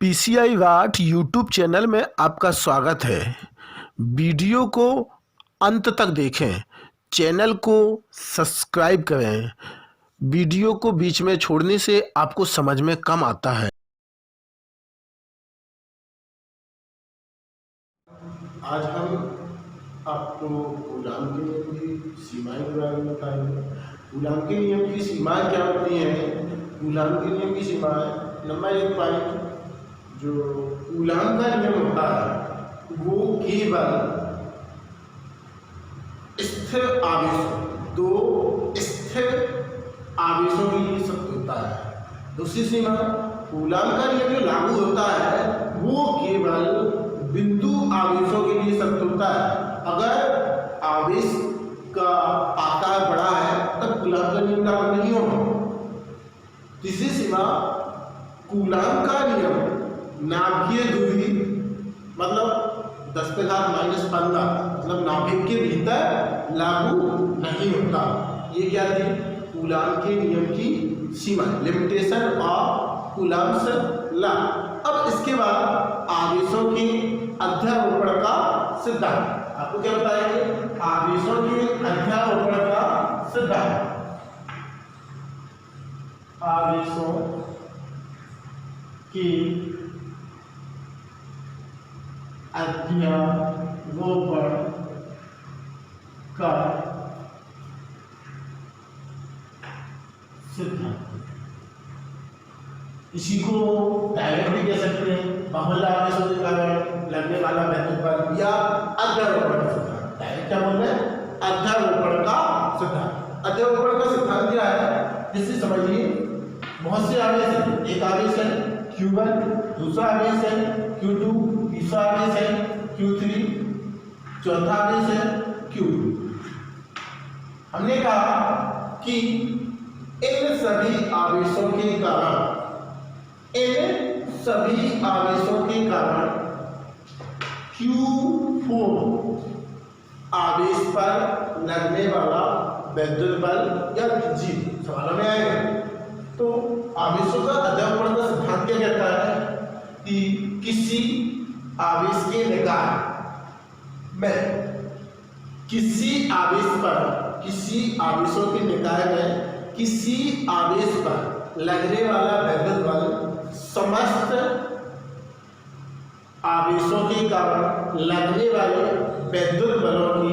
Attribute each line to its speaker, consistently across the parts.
Speaker 1: PCI वाट YouTube channel में आपका स्वागत है। वीडियो को अंत तक देखें, चैनल को सब्सक्राइब करें। वीडियो को बीच में छोड़ने से आपको समझ में कम आता है।
Speaker 2: आज हम आपको कूलाम के नियम की सीमाएं के बारे में बताएंगे। कूलाम के नियम की सीमाएं क्या होती हैं? कूलाम के नियम की सीमाएं, नंबर 1 पॉइंट, जो कूलाम का नियम होता है वो केवल स्थिर आवेशों, दो स्थिर आवेशों के लिए सत्य होता है। दूसरी सीमा, कूलाम का नियम जो लागू होता है वो केवल बिंदु आवेशों के लिए सत्य होता है। अगर आवेश का आकार बड़ा है तब कूलाम का नियम लागू नहीं होगा। तीसरी सीमा, कूलाम का नियम नाभिकीय दूरी मतलब 10⁻⁻15 मतलब नाभिक के भीतर लागू नहीं होता। ये क्या थी? कूलाम के नियम की सीमा, लिमिटेशन ऑफ कूलाम्स लॉ। अब इसके बाद आवेशों के अध्यारोपण का सिद्धांत। आपको क्या बताएंगे? आवेशों के अध्यारोपण का सिद्धांत। आवेशों की अध्यारोपण का सिद्धांत। इसी को डायरेक्ट भी कह सकते हैं, बहुल आवेशों के कारण लगने वाला वैद्युत बल या अध्यारोपण का सिद्धांत। डायरेक्ट क्या बोल रहे हैं? अध्यारोपण का सिद्धांत। अध्यारोपण का सिद्धांत क्या है जिससे समझिए, बहुत से आवेश हैं। एक आवेश है Q1, दूसरा आवेश है Q2, तीसरा आवेश है Q3, चौथा आवेश है Q2। हमने कहा कि इन सभी आवेशों के कारण Q4 आवेश पर लगने वाला वैद्युत बल या G सवालों में आएगा। तो आवेशों का अध्यारोपण का सिद्धांत क्या कहता है कि किसी आवेश के निकाय में, किसी आवेशों के निकाय में किसी आवेश पर लगने वाला वैद्युत बल समस्त आवेशों के कारण लगने वाले वैद्युत बलों के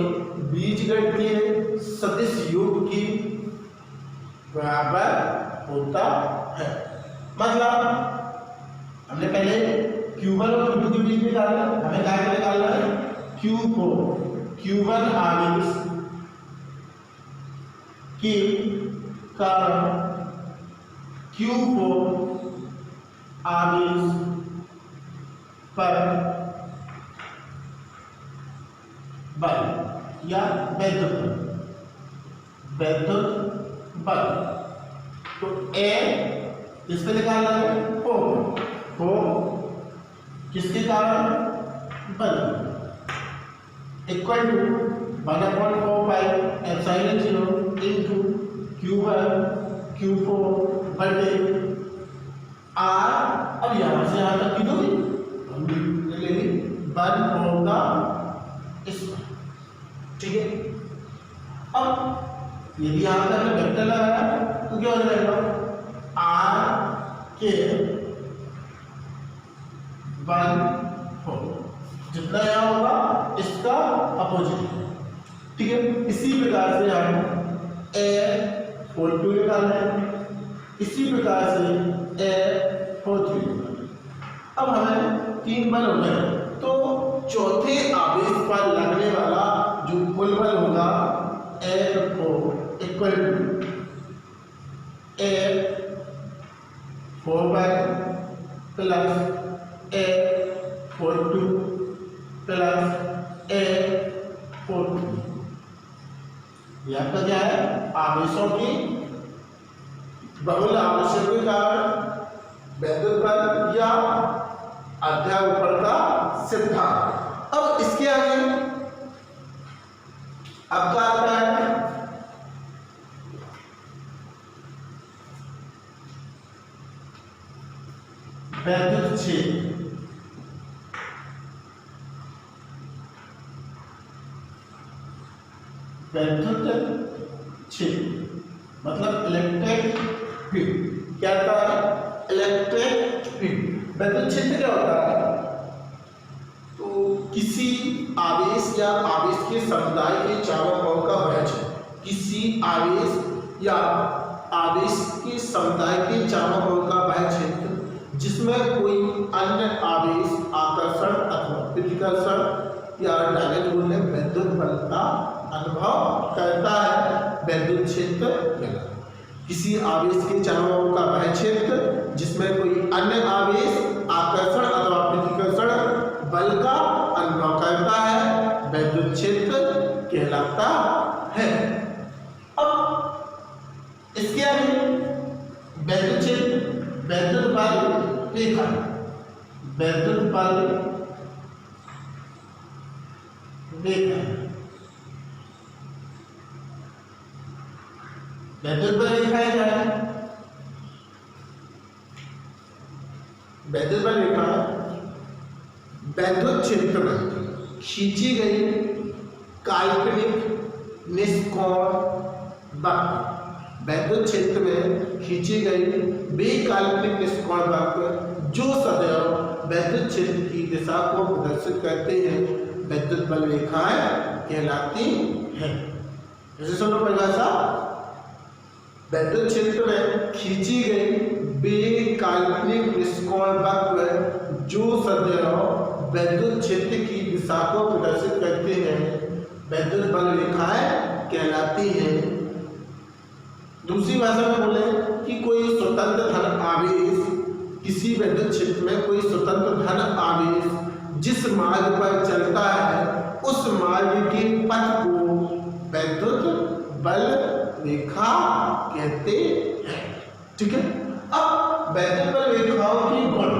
Speaker 2: बीजगणितीय सदिश योग के बराबर होता है। मतलब हमने पहले Q1 और Q2 के बीच निकाला, हमें क्या निकालना है? Q1 आवेश के कारण Q4 आवेश पर बल या वैद्युत बल। तो A किस पे निकालना है? 4 किसके कारण? बल equal to 1/4 epsilon 0 into Q1 Q4 बटे R। अब यहां से यहां तक की दूरी हम ले लेंगे 1 होगा इसका, ठीक है। अब यदि यहां तक वेक्टर लगाया तो क्या हो जाएगा? R के 1/4 जितना यहां होगा इसका अपोजिट, ठीक है। इसी प्रकार से हम A42 निकालना है, इसी प्रकार से A43। अब हमें 3 बल हो गए, तो चौथे आवेश पर लगने वाला जो कुल बल होगा F4 equal to F4 plus F42 plus A43। यह आपका क्या है? आवेशों की बहुल आवेशों के कारण वैद्युत बल या अध्यारोपण का सिद्धांत। अब इसके आगे आपका आता है वैद्युत क्षेत्र, वैद्युत क्षेत्र मतलब इलेक्ट्रिक फील्ड। क्या होता है? Electric field. वैद्युत क्षेत्र क्या होता है? तो किसी आवेश या आवेश के समुदाय के चारों ओर का वह क्षेत्र, किसी आवेश या आवेश के समुदाय के चारों ओर का वह क्षेत्र जिसमें कोई अन्य आवेश आकर्षण अथवा प्रतिकर्षण या डायरेक्ट बोलने वैद्युत बल का अनुभव करता है, वैद्युत क्षेत्र कहलाता है। किसी आवेश के चारों ओर का वह क्षेत्र जिसमें कोई अन्य आवेश आकर्षण अथवा प्रतिकर्षण बल का अनुभव करता है, वैद्युत क्षेत्र कहलाता है। अब इसके आगे वैद्युत क्षेत्र, वैद्युत बल रेखा, वैद्युत बल रेखा, वैद्युत बल रेखा क्या है? वैद्युत बल रेखा वैद्युत क्षेत्र में खींची गई काल्पनिक निष्कोण वक्र, वैद्युत क्षेत्र में खींची गई बेकाल्पनिक निष्कोण वक्र जो सदैव वैद्युत क्षेत्र की दिशा को प्रदर्शित करते हैं, वैद्युत बल रेखाएं कहलाती हैं। जैसे सुनो परिभाषा, वैद्युत क्षेत्र में खींची गई बेकाल्पनिक निष्कोण वक्र जो सदैव वैद्युत क्षेत्र की दिशा को प्रदर्शित करते हैं, वैद्युत बल रेखाएं कहलाती हैं। दूसरी भाषा में बोले कि कोई स्वतंत्र धन आवेश, किसी वैद्युत क्षेत्र में कोई स्वतंत्र धन आवेश जिस मार्ग पर चलता है उस मार्ग के पथ को वैद्युत बल रेखा कहते हैं। ठीक है। अब वैद्युत बल रेखाओं की गुण,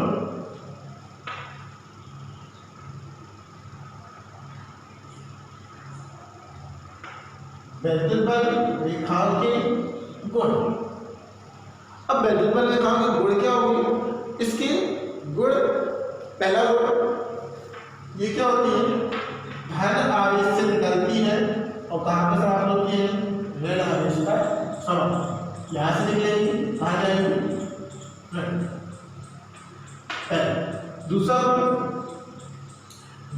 Speaker 2: वैद्युत बल रेखाओं के गुण। अब वैद्युत बल रेखाओं के गुण क्या होंगे? इसके गुण, पहला गुण ये क्या होती है? धन आवेश से निकलती है और कहाँ पर समाप्त होती है? ऋण आवेश पर समाप्त। यहां से निकलेगी, कहाँ जाएगी? दूसरा गुण,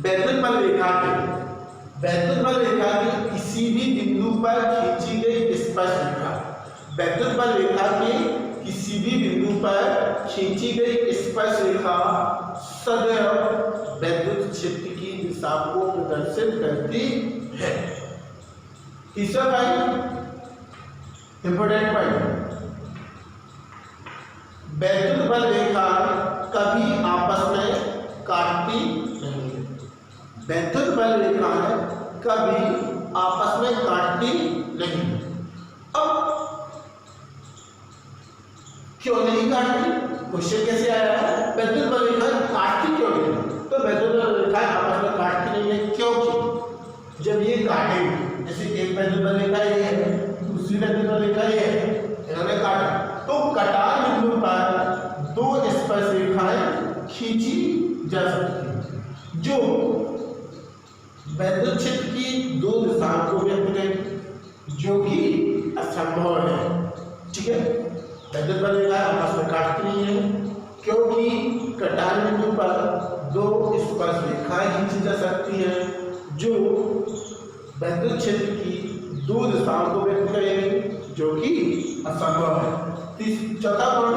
Speaker 2: वैद्युत बल रेखा के, वैद्युत बल रेखा के किसी भी बिंदु पर खींची गई स्पर्श रेखा, वैद्युत बल रेखा के किसी भी बिंदु पर खींची गई स्पर्श रेखा सदैव वैद्युत क्षेत्र की दिशा को प्रदर्शित करती है। तीसरा पॉइंट, इंपोर्टेंट पॉइंट, वैद्युत बल रेखा कभी आपस में काटती नहीं है। वैद्युत बल रेखा कभी आपस में काटती नहीं। अब क्यों नहीं काटती? क्वेश्चन कैसे आया है? वैद्युत बल रेखा काटती क्यों नहीं? तो वैद्युत बल रेखा आपस में काटती नहीं है क्योंकि जब ये काटेंगे, जैसे एक वैद्युत बल रेखा ये है, दूसरी वैद्युत बल रेखा ये है, इन्होंने काटा तो कटार बिंदु पर दो स्पर्श रेखाएं खींची जा सकती हैं जो वैद्युत क्षेत्र की दो दिशाओं को व्यक्त करें, जो कि असंभव है। ठीक है। वैद्युत बल रेखा आपस में काटती नहीं है क्योंकि कटार बिंदु पर दो स्पर्श रेखाएं खींची जा सकती हैं जो वैद्युत क्षेत्र की दो दिशाओं को व्यक्त करेंगे, जो कि असंभव है। चौथा गुण,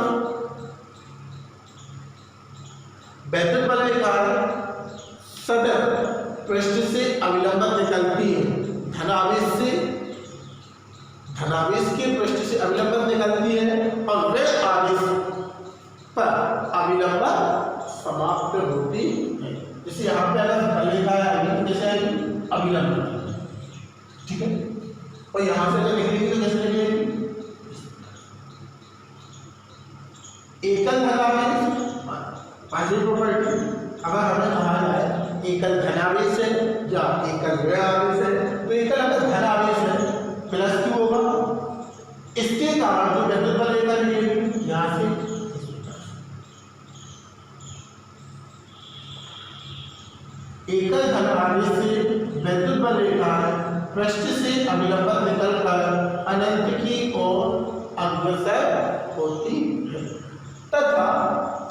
Speaker 2: वैद्युत बल रेखा सदैव पृष्ठ से अविलंबित निकलती है। धनावेश के पृष्ठ से अविलंबित निकलती है और वे आवेश पर अविलंबित समाप्त होती है। जैसे यहाँ पे अगर बल रेखा है कैसे आएगी? अविलंबित। ठीक है। और यहाँ से अगर निकलेगी तो कैसे निकलेगी? एकल धनावेश, पांचवी प्रॉपर्टी, अगर हमें कहा जाए एकल धनावेश है या एकल ऋण आवेश है, तो एकल अगर धनावेश है प्लस क्यू होगा। इसके कारण जो वैद्युत बल रेखा निकलेगी यहाँ से एकल धन आवेश से विद्युत बल रेखाएं पृष्ठ से अभिलंब निकलकर अनंत की ओर अग्रसर होती है तथा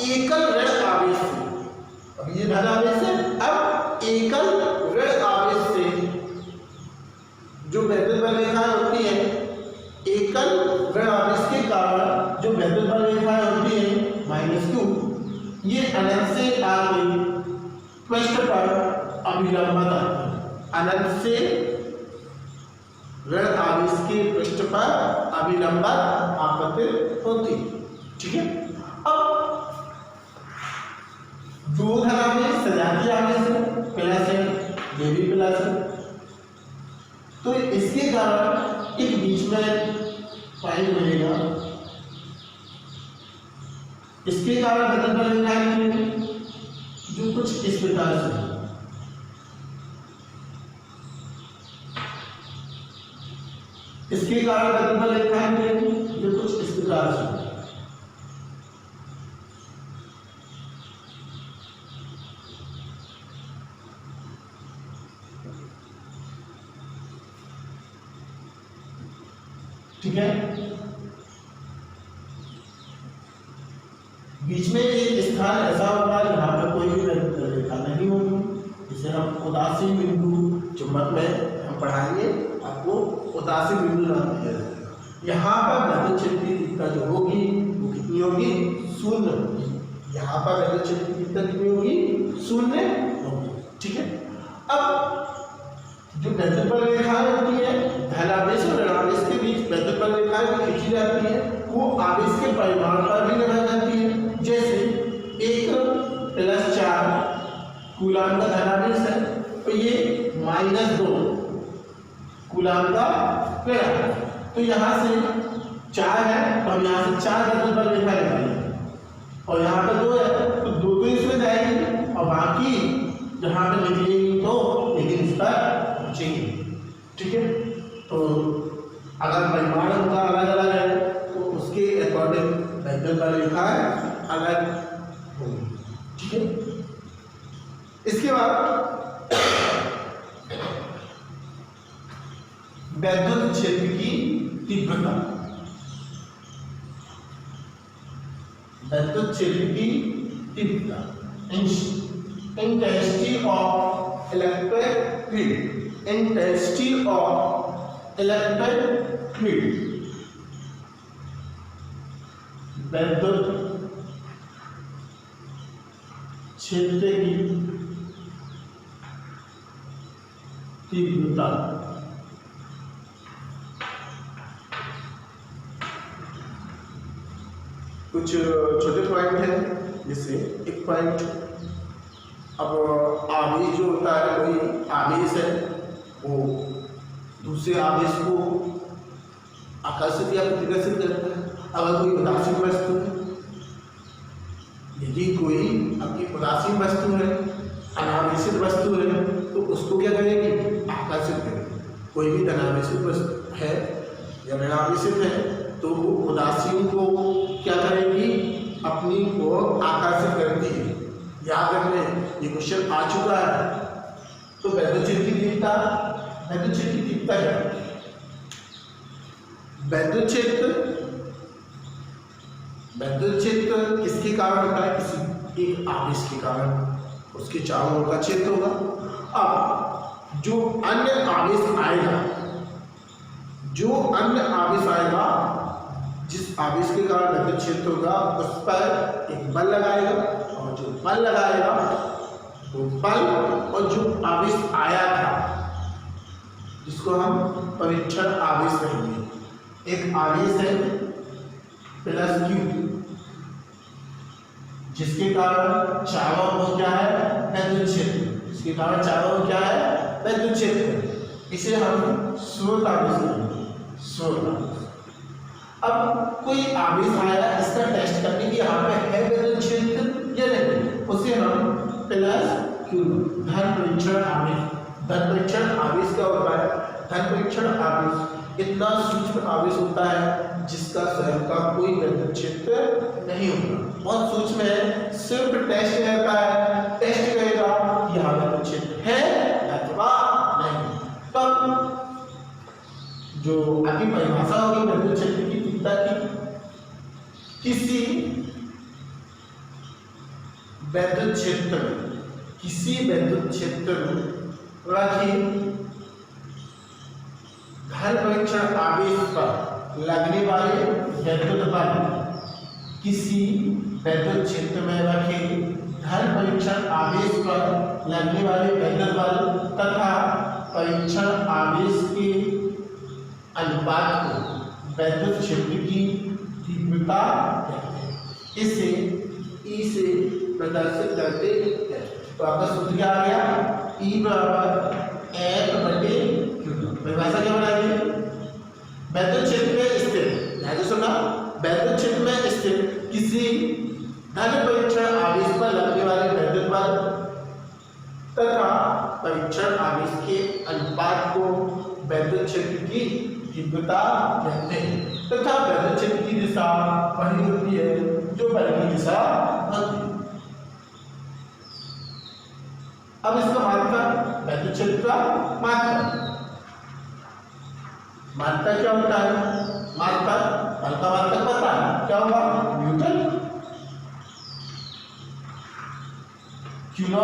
Speaker 2: एकल ऋण आवेश से, अब ये धन आवेश है, अब एकल ऋण आवेश से जो विद्युत बल रेखाएं होती है, एकल ऋण आवेश के कारण जो विद्युत बल रेखाएं होती है -q, ये अनंत से आगे पृष्ठ पर अभिलंबन आती है। अनंत से ऋण आवेश के पृष्ठ पर अभिलंबन आपतित होती, ठीक है। अब दो धन आवेश सजातीय आवेश है, प्लस है, ये भी प्लस है, तो इसके कारण एक बीच में पॉइंट मिलेगा, इसके कारण विद्युत बल रेखाएं मिलेंगी जो कुछ इस प्रकार से, इसके कारण विद्युत बल रेखाएं मिलेंगी जो कुछ इस प्रकार से। ठीक है, बीच में एक स्थान ऐसा होगा जहां पर कोई भी विद्युत रेखा नहीं होगी, जिसे हम उदासीन बिंदु चुंबक में हम पढ़ाएंगे, आपको उदासीन बिंदु नाम दिया जाएगा। यहाँ पर विद्युत क्षेत्र की तीव्रता जो होगी वो कितनी होगी? 0 होगी। यहाँ पर विद्युत क्षेत्र की तीव्रता कितनी होगी? 0 होगी, ठीक है। अब जो विद्युत बल रेखाएं होती है, धन आवेश और ऋण आवेश के बीच विद्युत बल रेखाएं जो खींची जाती है वो आवेश के परिमाण पर भी निर्भर करती है। जैसे 1+4 कूलाम का धन आवेश है तो ये -2 कूलाम का ऋण आवेश, तो यहाँ से 4 है तो हम यहाँ से 4 विद्युत बल रेखा लगाएंगे और यहाँ पे 2 है तो 2 इसमें जाएगी और बाकी जहाँ पे निकलेगी तो लेकिन इस पर पहुँचेगी, ठीक है। तो अगर परिमाण उनका अलग अलग है तो उसके अकॉर्डिंग विद्युत बल रेखाएं अलग होंगी, ठीक है। इसके बाद विद्युत क्षेत्र की तीव्रता, विद्युत क्षेत्र की तीव्रता, intensity of electric field, intensity of electric field, विद्युत क्षेत्र की तीव्रता, कुछ छोटे पॉइंट हैं, जैसे एक पॉइंट, अब आवेश जो होता है कोई आवेश है वो दूसरे आवेश को आकर्षित या प्रतिकर्षित करता है। अगर कोई उदासीन वस्तु है, यदि कोई आपकी उदासीन वस्तु है, अनावेशित वस्तु है, तो उसको क्या करेगी? आकर्षित करेगी। कोई भी धनावेशित वस्तु है या ऋणावेशित है तो वो उदासीन को क्या करेगी? अपनी ओर आकर्षित करती है। याद रखने, ये क्वेश्चन आ चुका है। तो विद्युत क्षेत्र की तीव्रता, विद्युत क्षेत्र की तीव्रता क्या है? विद्युत क्षेत्र किसके कारण होता है? किसी एक आवेश के कारण, उसके चारों ओर का क्षेत्र होगा। अब जो अन्य आवेश आएगा, जिस आवेश के कारण विद्युत क्षेत्र होगा उस पर एक बल लगाएगा, और जो बल लगाएगा वो बल और जो आवेश आया था जिसको हम परीक्षण आवेश कहेंगे। एक आवेश है +q जिसके कारण चारों ओर क्या है? विद्युत क्षेत्र, जिसके कारण चारों ओर क्या है? विद्युत क्षेत्र। इसे हम स्रोत आवेश कहेंगे, स्रोत आवेश। अब कोई आवेश आया, इसका टेस्ट करने की यहाँ पे है विद्युत क्षेत्र या नहीं, उसे हम +q धन परीक्षण आवेश, धन परीक्षण आवेश क्या होता है? धन परीक्षण आवेश इतना सूक्ष्म आवेश होता है जिसका स्वयं का कोई विद्युत क्षेत्र नहीं होता, बहुत सूक्ष्म है, सिर्फ टेस्ट रहता है, टेस्ट करेगा यहाँ विद्युत क्षेत्र परिभाषा होगी विद्युत क्षेत्र की तीव्रता की, किसी विद्युत क्षेत्र में रखी धन परीक्षण आवेश पर लगने वाले विद्युत बल, किसी विद्युत क्षेत्र में रखे धन परीक्षण आवेश पर लगने वाले विद्युत बल तथा परीक्षण आवेश के अनुपात को विद्युत क्षेत्र की तीव्रता कहते हैं। इसे ई से प्रदर्शित करते हैं। तो आपका सूत्र क्या आ गया, ई बराबर F/Q। परिभाषा क्या बनाएंगे, विद्युत क्षेत्र में स्थित, ध्यान से सुनना, विद्युत क्षेत्र में स्थित किसी धन परीक्षण आवेश पर लगने वाले विद्युत बल तथा परीक्षण आवेश के अनुपात को विद्युत क्षेत्र की तीव्रता कहते हैं तथा विद्युत क्षेत्र की दिशा वही होती है जो बल की दिशा होती है। अब इसका मात्रा, विद्युत क्षेत्र का मात्रा क्या होता है, मात्रा बल का मात्रा पता है, क्या होगा न्यूटन। Q0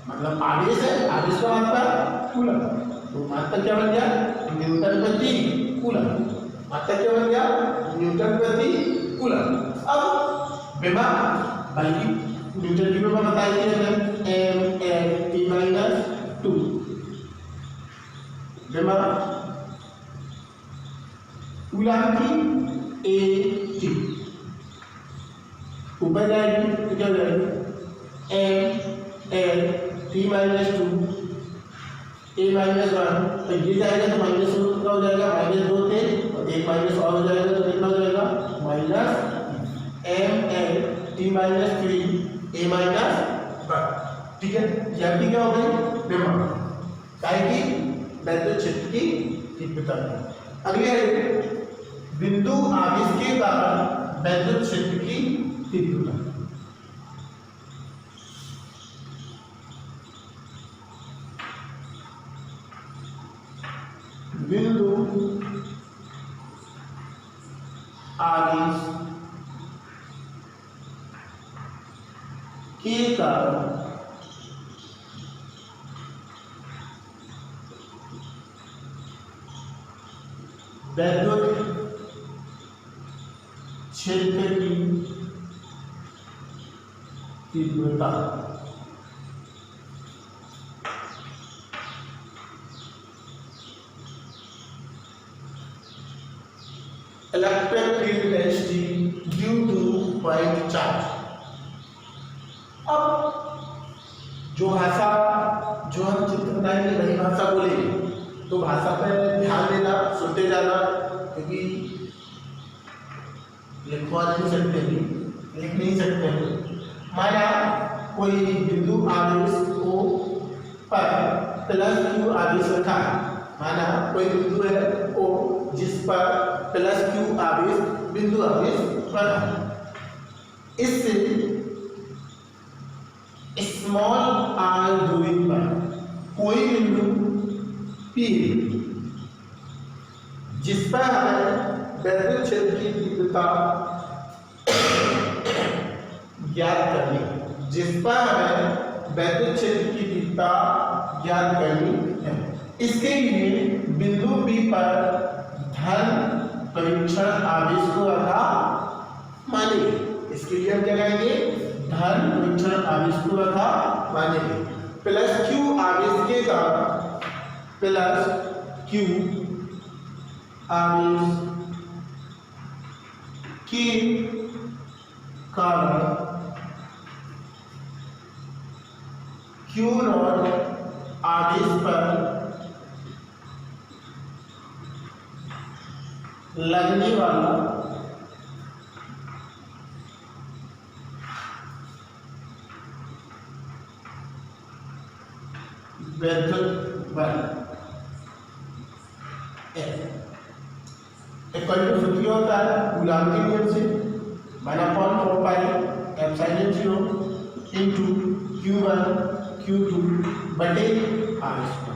Speaker 2: मतलब आवेश है, आवेश का मात्रा कूलम, तो मात्रा क्या बन गया न्यूटन प्रति कूलम, मात्रा क्या बन गया न्यूटन प्रति कूलम। अब विभव बल की न्यूटन की विभव बताई थी m/T-2 विभव कूलम की AT ऊपर जाएगी तो क्या हो जाएगी m/T-2 a-1, तो ये जाएगा तो माइनस का हो जाएगा, -2 थे और एक माइनस और हो जाएगा तो कितना हो जाएगा -m/T-3 a-1। ठीक है, यह भी क्या हो गई विभव, काहे की विद्युत क्षेत्र की तीव्रता। अगले है बिंदु आवेश के कारण विद्युत क्षेत्र की तीव्रता। बिंदु आवेश के कारण विद्युत क्षेत्र की तीव्रता। Electric field density due two point charge. अब जो भाषा जो हम चित्र बनाएंगे वही भाषा बोलेंगे, तो भाषा पर ध्यान देना, सुनते जाना, क्योंकि लिखवा नहीं सकते, लिख नहीं सकते। माना कोई बिंदु आवेश को पर +Q आवेश रखा है, माना कोई बिंदु है O जिस पर +Q आवेश बिंदु आवेश रखा है। इससे स्मॉल r दूरी पर कोई बिंदु P जिस पर हमें विद्युत क्षेत्र की तीव्रता ज्ञात करनी है, जिस पर हमें विद्युत क्षेत्र की तीव्रता ज्ञात करनी है, इसके लिए बिंदु P पर धन परीक्षण आवेश को रखा मानेंगे। इसके लिए हम क्या कहेंगे, धन परीक्षण आवेश को रखा मानेंगे। +Q आवेश के कारण +Q आवेश के कारण Q0 आवेश पर लगने वाला विद्युत बल सूत्र होता है कूलॉम के नियम से, 1/4πε0 × Q1 Q2 बटे आवेश पर।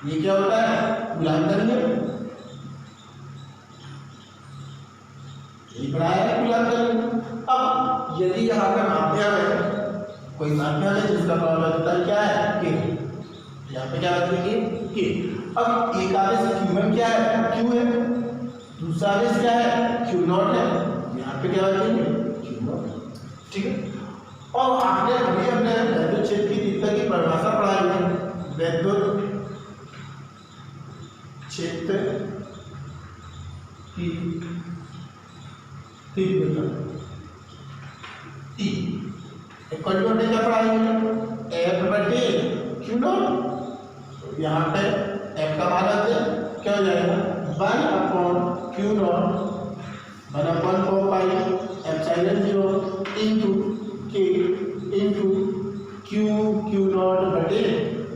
Speaker 2: ये क्या होता है कूलॉम का नियम। यही पढ़ाया है कूलाम का नियम। अब यदि यहाँ पे माध्यम है, कोई माध्यम है जिसका प्रभावकता क्या है के, यहाँ पे क्या रखेंगे के। अब एक आवेश Q1 क्या है Q है, दूसरा आवेश क्या है Q0 है, यहाँ पे क्या रखेंगे Q0, ठीक है। और आपने अभी अपने वैद्युत क्षेत्र की तीव्रता की परिभाषा पढ़ाई है, वैद्युत क्षेत्र की तीव्रता E इक्वल टू क्या पढ़ाई है F बटे Q0। यहाँ पे F का मान आते क्या हो जाएगा 1/Q0 1/4 pi epsilon 0 into K into Q0 बटे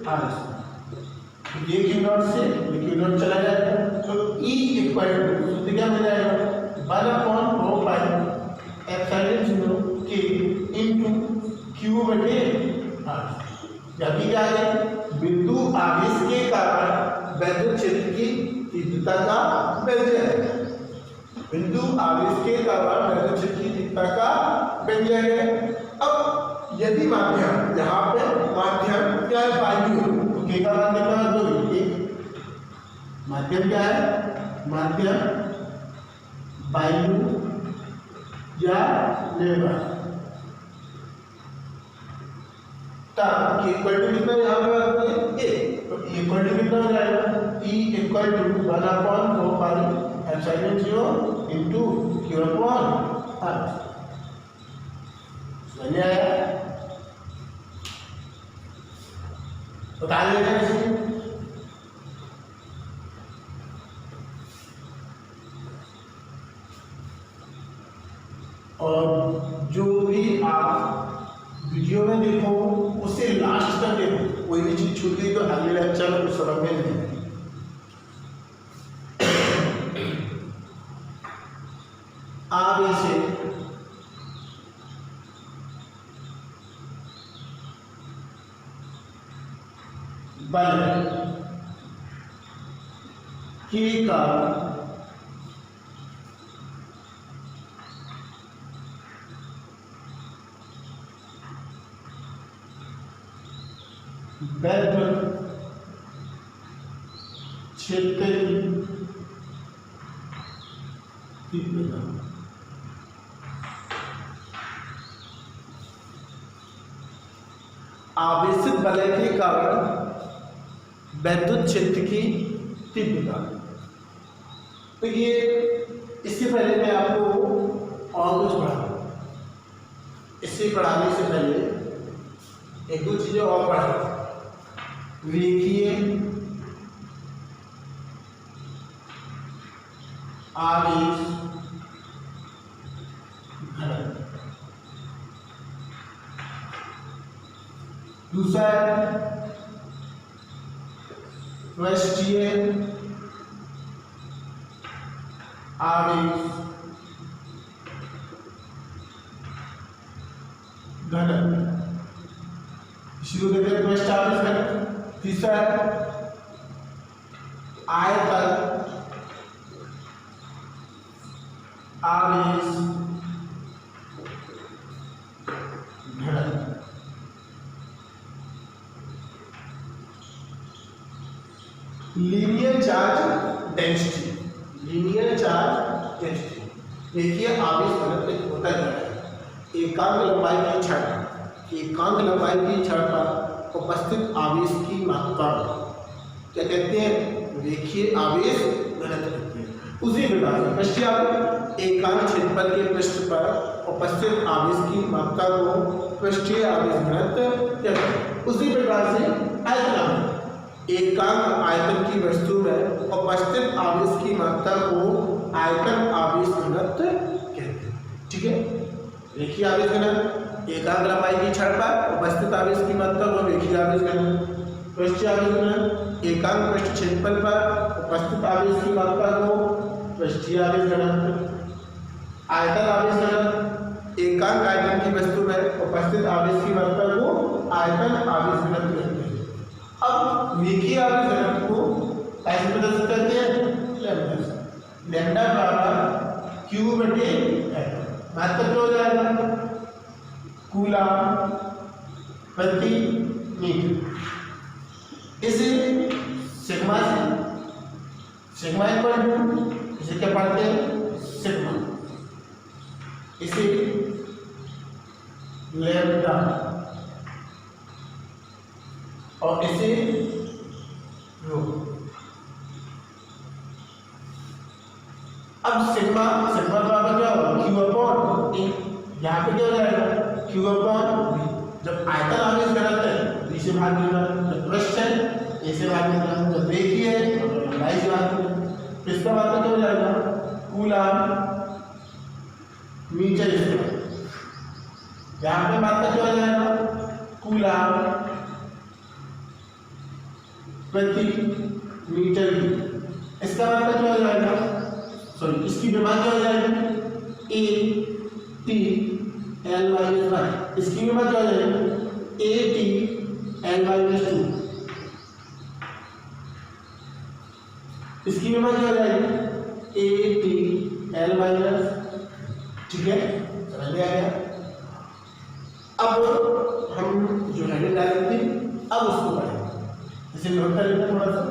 Speaker 2: R। ये Q0 से ये Q0 चला जाएगा, तो E इक्वल टू सूत्र क्या मिल जाएगा 1/4 pi epsilon 0 K into Q बटे R। अभी क्या है बिंदु आवेश के कारण वैद्युत क्षेत्र की तीव्रता का व्यंजक है, बिंदु आवेश के कारण वैद्युत क्षेत्र की तीव्रता का व्यंजक है। अब यदि माध्यम यहाँ पे माध्यम क्या है वायु, तो के का मान कितना है 2, एक माध्यम क्या है माध्यम वायु या निर्वात, तब के इक्वल टू कितना यहाँ पे बात करें ए, तो E इक्वल टू कितना हो जाएगा E equal to 1/4 pi epsilon 0 into Q upon R। समझ में आया, बता देना इसे। और जो भी आप वीडियो में देखो उसे लास्ट तक देखो, कोई भी चीज छूट गई तो अगले लेक्चर में कुछ समझ में नहीं आएगी। आवेश बल के का वैद्युत क्षेत्र की तीव्रता आवेशित बल के कारण वैद्युत क्षेत्र की तीव्रता। तो ये इससे पहले मैं आपको और कुछ पढ़ा, इससे पढ़ाने से पहले एक दो चीजें और पढ़ा। रेखीय आवेश घनत्व, दूसरा पृष्ठीय आवेश घनत्व, शुरू करते हैं पृष्ठ आवेश घनत्व। तीसरा आयतन आवेश घनत्व। Linear charge density, linear charge density. देखिए आवेश घनत्व होता क्या है, एकांक लंबाई की छड़, एकांक लंबाई की छड़ पर उपस्थित आवेश की मात्रा क्या कहते हैं, रेखीय आवेश घनत्व कहते हैं। उसी प्रकार से पृष्ठीय आवेश एकांक क्षेत्रफल के पृष्ठ पर उपस्थित आवेश की मात्रा को पृष्ठीय आवेश घनत्व कहते हैं। उसी प्रकार से आयतन एकांक आयतन की वस्तु में उपस्थित आवेश की मात्रा को आयतन आवेश घनत्व कहते हैं, ठीक है। रेखीय आवेश घनत्व एकांक लंबाई की छड़ पर उपस्थित आवेश की मात्रा को रेखीय आवेश घनत्व, पृष्ठीय आवेश घनत्व एकांक पृष्ठ क्षेत्रफल पर उपस्थित आवेश की मात्रा को पृष्ठीय आवेश घनत्व, आयतन आवेश घनत्व एकांक आयतन की वस्तु में उपस्थित आवेश की मात्रा को आयतन आवेश घनत्व कहते हैं। अब रेखीय आवेश घनत्व को कैसे बदल सकते हैं, लैम्डा बराबर Q बटे L। महत्व क्या हो जाएगा? कूलम प्रति मीटर। इसे सिग्मा इक्वल टू, इसे क्या पढ़ते हैं? सिग्मा। इसे लैम्डा और इसे रो। अब सिग्मा बराबर क्या होगा? Q upon A. यहाँ पे क्या हो जाएगा? Q upon B. जब आयतन आवेश गलत है बी से भाग देना, जब पृष्ठ है ए से भाग देना, जब रेखीय है तो लंबाई से भाग देना। तो इसका मतलब क्या हो जाएगा? Coulomb metre square. यहाँ पे मात्रा क्या हो जाएगा? कूलम प्रति मीटर। इसका मतलब क्या हो जाएगा? सॉरी, इसकी विभाग क्या हो जाएगी? A T L minus Y. इसकी विभाग क्या हो जाएगी? A T L minus 2। इसकी विभाग क्या हो जाएगी? A T L minus. ठीक है, समझ में आ गया? अब हम जो हेडिंग डाली थी अब उसको पढ़ेंगे। इसे नोट कर लेते हैं थोड़ा सा।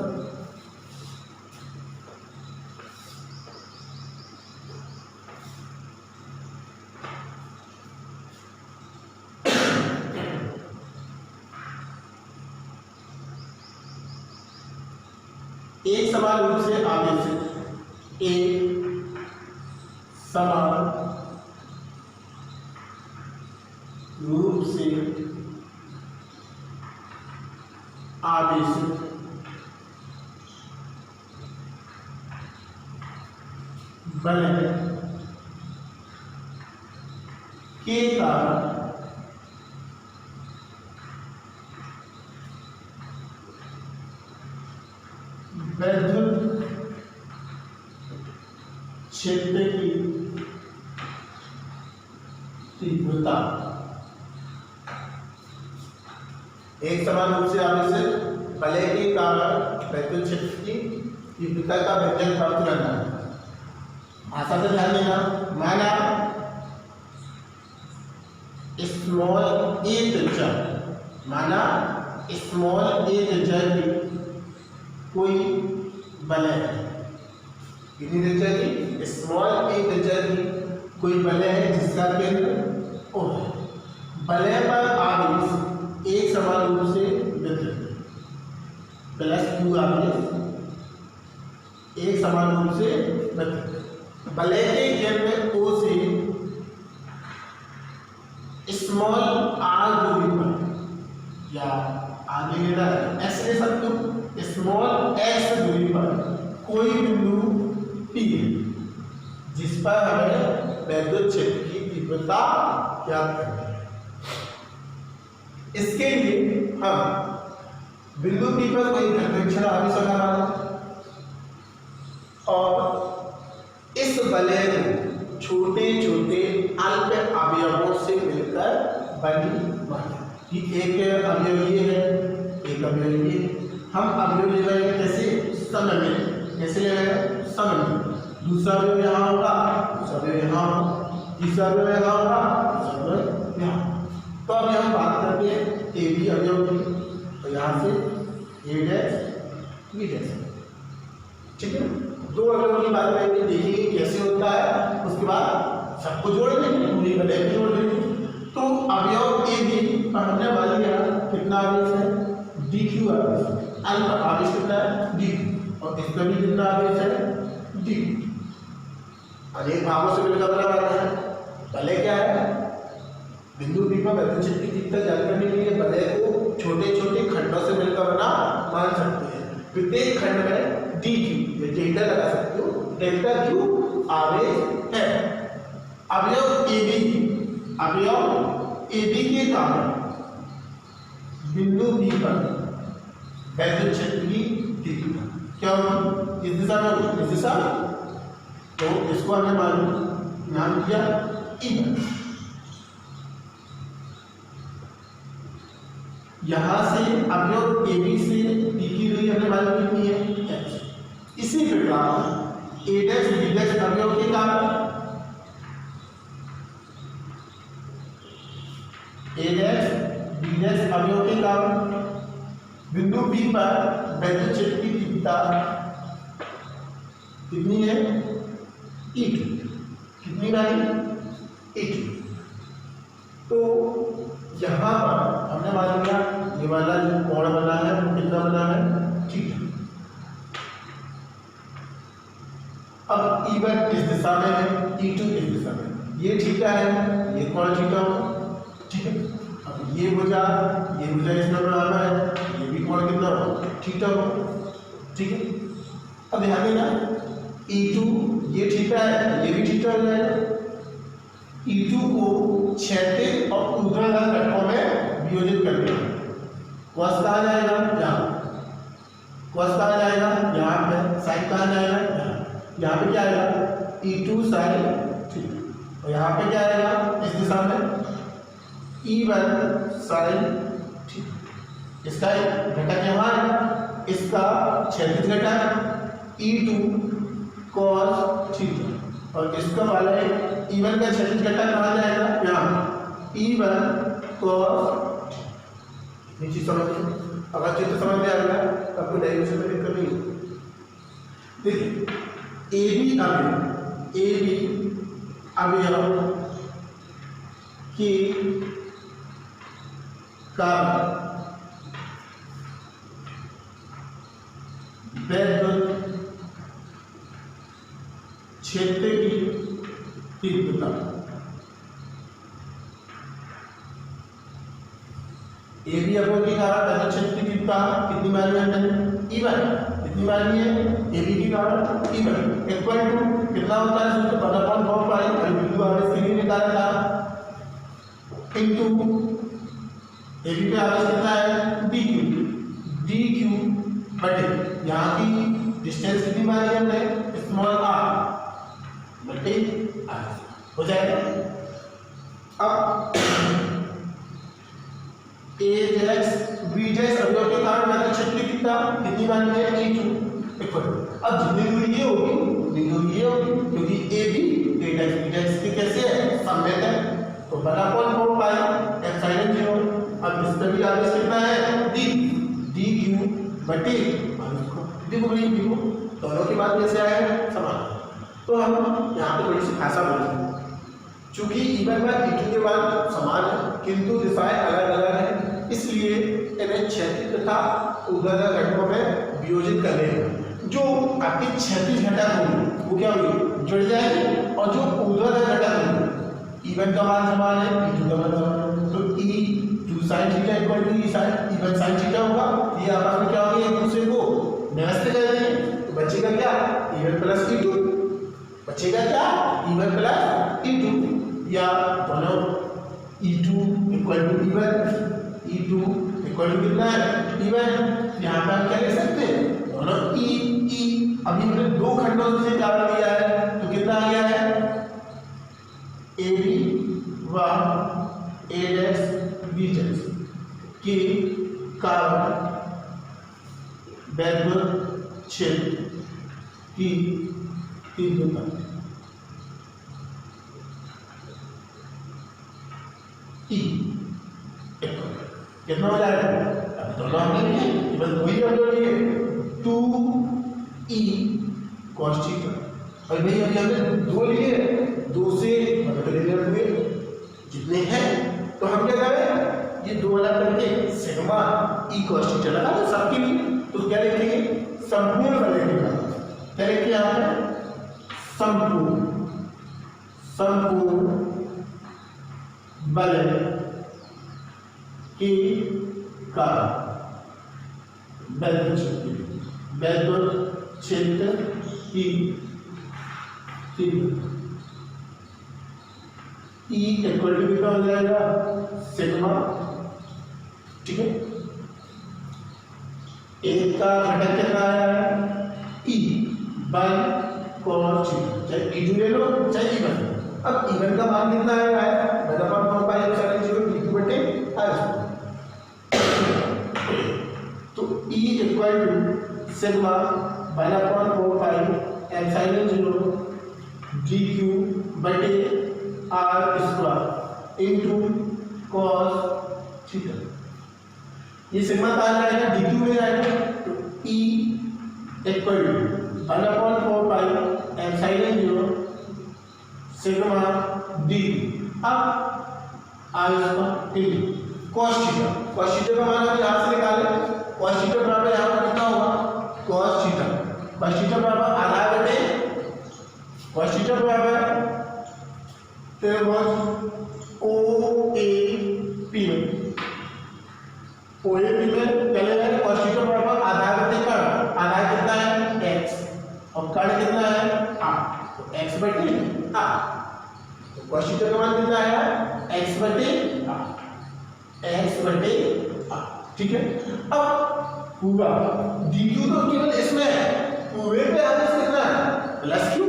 Speaker 2: एक समान रूप से आवेशित, एक समान रूप से आवेशित बल के कारण विद्युत क्षेत्र की तीव्रता। एक समान रूप से आवेशित बल के कारण विद्युत क्षेत्र की तीव्रता का व्यंजक प्राप्त करना है। भाषा से ध्यान देना। माना स्मॉल ए त्रिज्या, माना स्मॉल ए त्रिज्या की कोई बल है। कितनी त्रिज्या की? स्मॉल ए त्रिज्या की कोई बल है जिसका केंद्र O है। बलय पर आवेश एक समान रूप से वितरित प्लस Q आवेश एक समान रूप से वितरित। बलय के केंद्र O से स्मॉल r दूरी पर, या आगे लेना है S ले सकते हो, स्मॉल x दूरी पर कोई बिंदु P जिस पर हमें विद्युत क्षेत्र की तीव्रता ज्ञात करनी है। इसके लिए हम बिंदु P पर कोई घनक्षण आवेश लगा और इस बलय को छोटे छोटे अल्प अवयवों से मिलकर बनी माना कि एक अवयव ये है, एक अवयव ये। हम अवयव ले रहे हैं कैसे? समय में। कैसे ले रहे हैं? समय में। दूसरा अवयव यहाँ होगा, दूसरा अवयव यहाँ होगा, तीसरा अवयव यहाँ होगा, तीसरा अवयव यहाँ। तो अब हम बात करते हैं ए बी अवयव की। तो यहाँ से ए डैश बी डैश, ठीक है। दो अवयवों की बात करेंगे, देखिए कैसे होता है, उसके बाद सबको जोड़ देंगे, पूरी बलय को जोड़ देंगे। तो अवयव ए बी पर हमने मान लिया कितना आवेश है? डी क्यू आवेश। अल्प आवेश कितना है? डी। और इसका भी कितना आवेश है? डी। अनेक भागों से मिलकर बना रहता है। बलय क्या है? बिंदु P पर विद्युत क्षेत्र की तीव्रता ज्ञात करने के लिए बलय को छोटे छोटे खंडों से मिलकर बना मान सकते हैं। प्रत्येक खंड में डी क्यू, डेल्टा लगा सकते हो, डेल्टा क्यू आवेश है। अवयव ए बी के कारण बिंदु P पर विद्युत क्षेत्र की तीव्रता क्या होगी? इस दिशा में, इस दिशा में। तो इसको हमने नाम दिया ई। यहां से अवयव ए बी से डी की दूरी हमने मालूम कितनी है? h। इसी प्रकार ए डैश बी डैश अवयव के कारण ए डैश बी डैश अवयव के कारण बिंदु बी पर वैद्युत क्षेत्र की तीव्रता कितनी है E2, कितनी वाली E2। तो यहाँ पर हमने मान लिया ये वाला जो कोण बना है वो कितना बना है थीटा। अब E1 इस दिशा में है, E2 इस दिशा में, ये थीटा है, ये कोण थीटा हो, ठीक है। अब ये भुजा इसमें बराबर है, ये भी कोण कितना हो थीटा हो, ठीक है। अब ध्यान देना E2 ये थीटा है, ये भी थीटा हो जाएगा। E2 को क्षैतिज और ऊर्ध्वाधर घटकों में वियोजित करना है। cos कहा जाएगा यहाँ, cos कहा जाएगा यहाँ पे, sin कहा जाएगा यहाँ पे क्या आएगा E2 sin थीटा, और यहाँ पे क्या आएगा इस दिशा में E1 sin थीटा। इसका घटक यहाँ है, इसका क्षैतिज घटक E2 cos थीटा, और इसका वाला E1 का क्षैतिज घटक कहाँ जाएगा यहाँ E1 cos। नीचे समझ, अगर चित्र समझ में आ गया तो आपको डायरेक्शन में दिक्कत नहीं होगी। देखिए ए बी अवयव की कारण वैद्युत क्षेत्र की तीव्रता ए बी अवयव के कारण वैद्युत क्षेत्र की तीव्रता कितनी मालूम है E1, कितनी मालूम है ए बी के कारण E1 इक्वल टू कितना होता है सूत्र 1/4 पाई, और बिंदु आवेश के लिए निकाला था इनटू ए बी पे आवेश कितना है dq बटे यहाँ की डिस्टेंस कितनी मानी है हमने स्मॉल r बटे r हो जाएगा। अब ए डैश बी डैश अवयव के कारण वैद्युत क्षेत्र की तीव्रता कितनी मानी है E2 इक्वल। अब जितनी दूरी ये होगी उतनी दूरी ये होगी, क्योंकि ए डैश बी डैश के कैसे है सममित है, तो 1/4 पाई एप्सिलॉन 0। अब इस पर भी आवेश कितना है dq बटे देखो भाई देखो दोनों की बात कैसे आया है समान। तो हम यहाँ पे थोड़ी सी भाषा बोलेंगे, चूंकि E1 व E2 के बाद समान है किंतु दिशाएं अलग अलग हैं, इसलिए इन्हें क्षैतिज तथा ऊर्ध्वाधर घटकों में वियोजित करने हैं। जो आपके क्षैतिज घटक होंगे वो क्या होंगे जुड़ जाएंगे, और जो ऊर्ध्वाधर घटक होंगे E1 का मान समान है E2 का मान समान है, तो E2 sin theta equal to E1 sin theta होगा। ये आपस में क्या होगा एक दूसरे को निरस्त कर देंगे, तो बचेगा क्या E1 प्लस E2, बचेगा क्या E1 प्लस E2, या दोनों E2 equal to E2 equal to कितना है E1। यहाँ पर हम क्या लिख सकते हैं दोनों E अभी हमने दो खंडों से कारण लिया है, तो कितना आ गया है ए बी व ए डैश बी डैश के कारण वैद्युत क्षेत्र की तीव्रता E कितना हो जाएगा, अब दोनों हमने लिए बस वही हम जो लिए 2E cos थीटा, और भाई अभी हमने दो लिए, दो से बदल हुए जितने हैं, तो हम क्या करें ये दो अलग करके सिग्मा E cos थीटा लगा दो सबके लिए। तो क्या लिखेंगे संपूर्ण बल का क्या लिखेंगे यहाँ पे संपूर्ण बल के कारण वैद्युत क्षेत्र की तीव्रता E इक्वल टू कितना हो जाएगा सिग्मा, ठीक है। एक का घटक कितना आया है E बाय cos थीटा, चाहे E2 ले लो चाहे E1। अब E1 का मान कितना आया है 1/4 पाई एप्सिलॉन 0 dq बटे r, तो E इक्वल टू सिग्मा 1/4 पाई एप्सिलॉन 0 dq बटे r square into cos theta. ये सिग्मा कहाँ जाएगा, डी क्यू में जाएगा, तो E equal to 1/4 pi epsilon 0 sigma D. अब आगे T cos theta, cos theta का मान हम यहाँ से निकालें, कॉस थीटा बराबर यहाँ पर कितना होगा, कॉस थीटा, कॉस थीटा बराबर आधा बटे कॉस थीटा बराबर तेरे पास ओ ए पी में, ओ ए पी में पहले मैंने कॉस थीटा बराबर आधा बटे कर्ण, आधा कितना है एक्स और कर्ण कितना है आर, तो एक्स बटे आर, तो कॉस थीटा का मान कितना आया एक्स बटे आर, एक्स बटे आर, ठीक है। अब पूरा डी क्यू तो केवल इसमें है, पूरे पे आगे कितना है प्लस क्यू,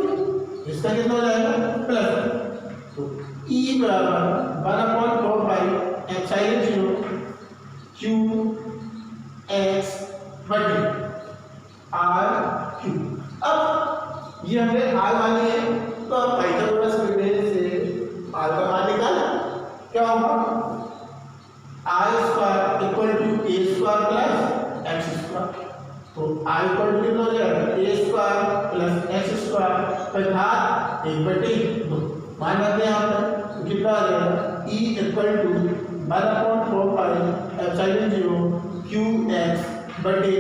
Speaker 2: इसका कितना हो जाएगा प्लस, तो ई बराबर 1/4 पाई एप्सिलॉन 0 क्यू एक्स बटे आर क्यू। अब ये हमें आर मानी है, तो अब पाइथागोरस प्रमेय से आर का मान निकाल, क्या होगा R square equal to A square plus X square, तो आर इक्वल टू कितना हो जाएगा A square plus X square पर घात 1/2, मान रखते हैं यहाँ पर, तो कितना आ जाएगा E equal to 1/4 pi epsilon 0 Q X बटे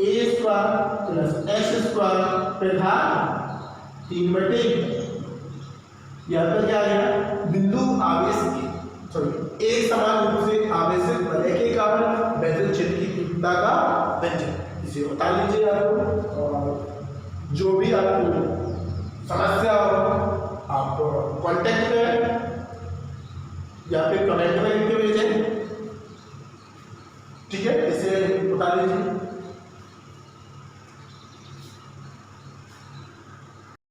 Speaker 2: A square plus X square पर घात 3/2। यहाँ पर क्या आएगा, बिंदु आवेश सॉरी एक समान रूप से आवेशित वलय के कारण वैद्युत क्षेत्र की तीव्रता का व्यंजक, इसे बता लीजिए आपको, और जो भी आपको समस्या हो आप कांटेक्ट करें या फिर कमेंट में लिख के भेजें, ठीक है, इसे बता लीजिए।